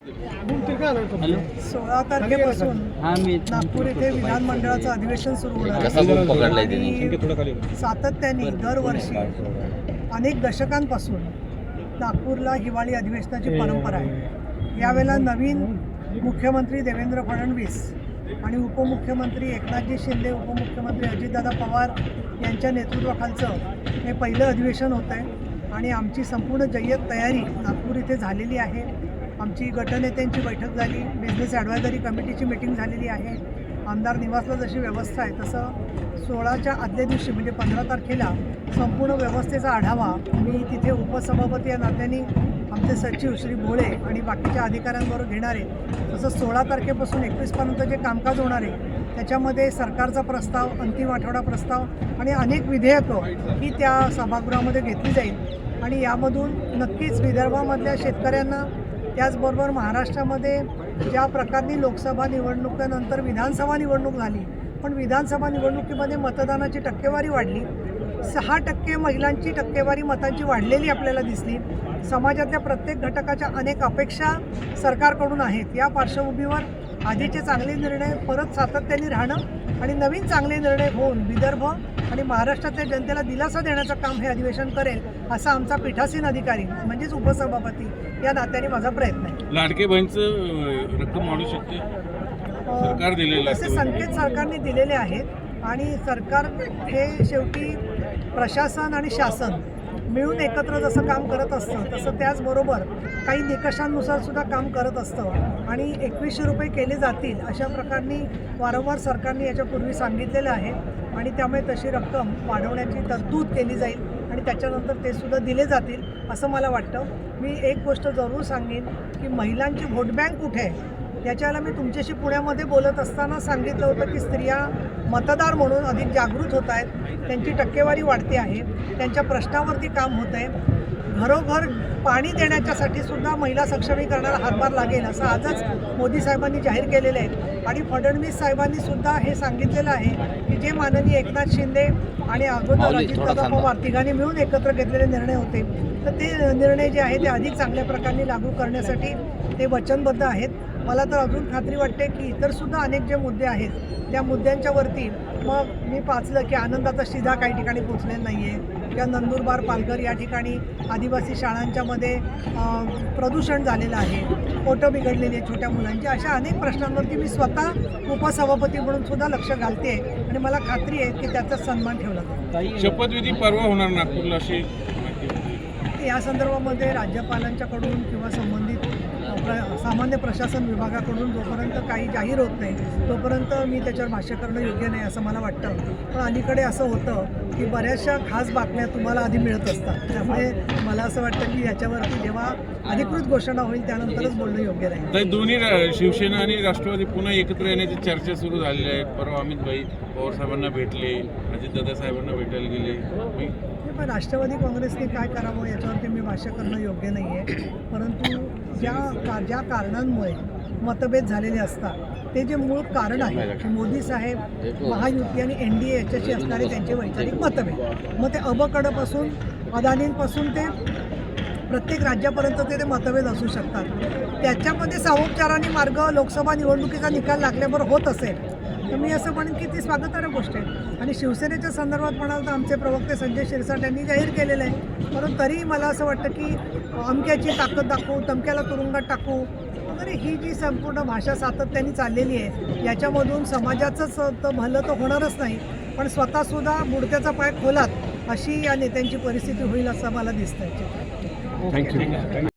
16 तारखेपासून नागपूर येथे विधानमंडळाचं अधिवेशन सुरू होणार आहे। सातत्याने दरवर्षी अनेक दशकांपासून नागपूरला हिवाळी अधिवेशनाची परंपरा आहे। यावेळेला नवीन मुख्यमंत्री देवेंद्र फडणवीस आणि उपमुख्यमंत्री एकनाथजी शिंदे, उपमुख्यमंत्री अजितदादा पवार यांच्या नेतृत्वाखालचं हे पहिलं अधिवेशन होतं आहे आणि आमची संपूर्ण जय्यत तयारी नागपूर इथे झालेली आहे। आमची गटनेत्यांची बैठक झाली, बिझनेस ॲडवायझरी कमिटीची मीटिंग झालेली आहे। आमदार निवासला जशी व्यवस्था आहे तसं 16च्या आदल्या दिवशी म्हणजे 15 तारखेला संपूर्ण व्यवस्थेचा आढावा मी तिथे उपसभापती या नात्याने आमचे सचिव श्री भोळे आणि बाकीच्या अधिकाऱ्यांबरोबर घेणार आहे। तसंच 16 तारखेपासून 21पर्यंत जे कामकाज होणार आहे त्याच्यामध्ये सरकारचा प्रस्ताव, अंतिम आठवडा प्रस्ताव आणि अनेक विधेयकं ही त्या सभागृहामध्ये घेतली जाईल आणि यामधून नक्कीच विदर्भामधल्या शेतकऱ्यांना, त्याचबरोबर महाराष्ट्रामध्ये ज्या प्रकारनी लोकसभा निवडणुकीनंतर विधानसभा निवडणूक झाली, पण विधानसभा निवडणुकीमध्ये मतदानाची टक्केवारी वाढली, 6% महिलांची टक्केवारी मतांची वाढलेली आपल्याला दिसली। समाजातल्या प्रत्येक घटकाच्या अनेक अपेक्षा सरकारकडून आहेत। या पार्श्वभूमीवर आधीचे चांगले निर्णय परत सातत्याने राहणं आणि नवीन चांगले निर्णय होऊन विदर्भ आणि महाराष्ट्रातल्या जनतेला दिलासा देण्याचं काम हे अधिवेशन करेल असा आमचा पीठासीन अधिकारी म्हणजेच उपसभापती या नात्याने माझा प्रयत्न आहे। लाडके बहिणीचं रक्कम वाढू शकते, सरकार दिलेलं असे संकेत सरकारने दिलेले आहेत आणि सरकार हे शेवटी प्रशासन आणि शासन मिळून एकत्र जसं काम करत असतं तसं त्याचबरोबर काही निकषांनुसार सुद्धा काम करत असतं आणि 2100 रुपये केले जातील अशा प्रकारनी वारंवार सरकारने याच्यापूर्वी सांगितलेलं आहे आणि त्यामुळे तशी रक्कम वाढवण्याची तरतूद केली जाईल आणि त्याच्यानंतर ते सुद्धा दिले जातील असं मला वाटतं। मी एक गोष्ट जरूर सांगेन की महिलांची व्होट बँक कुठे आहे याच्याला मी तुमच्याशी पुण्यामध्ये बोलत असताना सांगितलं होतं की स्त्रिया मतदार म्हणून अधिक जागृत होत आहेत, त्यांची टक्केवारी वाढते आहे, त्यांच्या प्रश्नावरती काम होतं आहे। घरोघर पाणी देण्याच्यासाठी सुद्धा महिला सक्षमीकरणाला हातभार लागेल असं आजच मोदी साहेबांनी जाहीर केलेलं आहे आणि फडणवीस साहेबांनी सुद्धा हे सांगितलेलं आहे की जे माननीय एकनाथ शिंदे आणि अगोदर अजितदादा पवार तिघांनी मिळून एकत्र घेतलेले निर्णय होते तर ते निर्णय जे आहे ते अधिक चांगल्या प्रकारे लागू करण्यासाठी ते वचनबद्ध आहेत। मला तर अजून खात्री वाटते की इतरसुद्धा अनेक जे मुद्दे आहेत त्या मुद्द्यांच्यावरती मग मी पाचलं की आनंदाचा शिधा काही ठिकाणी पोचलेला नाही आहे किंवा नंदुरबार, पालघर या ठिकाणी आदिवासी शाळांच्यामध्ये प्रदूषण झालेलं आहे, पोटं बिघडलेली आहे छोट्या मुलांची, अशा अनेक प्रश्नांवरती मी स्वतः उपसभापती म्हणून सुद्धा लक्ष घालते आणि मला खात्री आहे की त्याचा सन्मान ठेवला जाईल। शपथविधी परवा होणार नागपूरला अशी या संदर्भामध्ये राज्यपालांच्याकडून किंवा संबंधित सामान्य प्रशासन विभागाकडून जोपर्यंत काही जाहीर होत नाही तोपर्यंत मी त्याच्यावर भाष्य करणं योग्य नाही असं मला वाटतं। पण अलीकडे असं होतं की बऱ्याचशा खास बातम्या तुम्हाला आधी मिळत असतात, त्यामुळे मला असं वाटतं की याच्यावरती जेव्हा अधिकृत घोषणा होईल त्यानंतरच बोलणं योग्य राहील। दोन्ही शिवसेना आणि राष्ट्रवादी पुन्हा एकत्र येण्याची चर्चा सुरू झालेली आहे। परवा अमित भाई पवार साहेबांना भेटले, अजितदादा साहेबांना भेटायला गेले, पण राष्ट्रवादी काँग्रेसने काय करावं याच्यावरती मी भाष्य करणं योग्य नाही आहे। परंतु ज्या कारणांमुळे मतभेद झालेले असतात ते जे मूळ कारण आहे की मोदी साहेब, महायुती आणि NDA याच्याशी असणारे त्यांचे वैचारिक मतभेद, मग ते अबकडपासून अदानींपासून ते प्रत्येक राज्यापर्यंत ते मतभेद असू शकतात। त्याच्यामध्ये सामोपचाराने मार्ग लोकसभा निवडणुकीचा निकाल लागल्याबरोबर होत असेल तर मी असं म्हणेन की ती स्वागतार्ह गोष्ट आहे। आणि शिवसेनेच्या संदर्भात म्हणाल तर आमचे प्रवक्ते संजय शिरसाट यांनी जाहीर केलेलं आहे, परंतु तरीही मला असं वाटतं की अमक्याची ताकद दाखवू, तमक्याला तुरुंगात टाकू वगैरे ही जी संपूर्ण भाषा सातत्याने चाललेली आहे याच्यामधून समाजाचंच तर भलं तर होणारच नाही पण स्वतःसुद्धा बुडत्याचा पाय खोलात अशी या नेत्यांची परिस्थिती होईल असं मला दिसतंय। थँक्यू।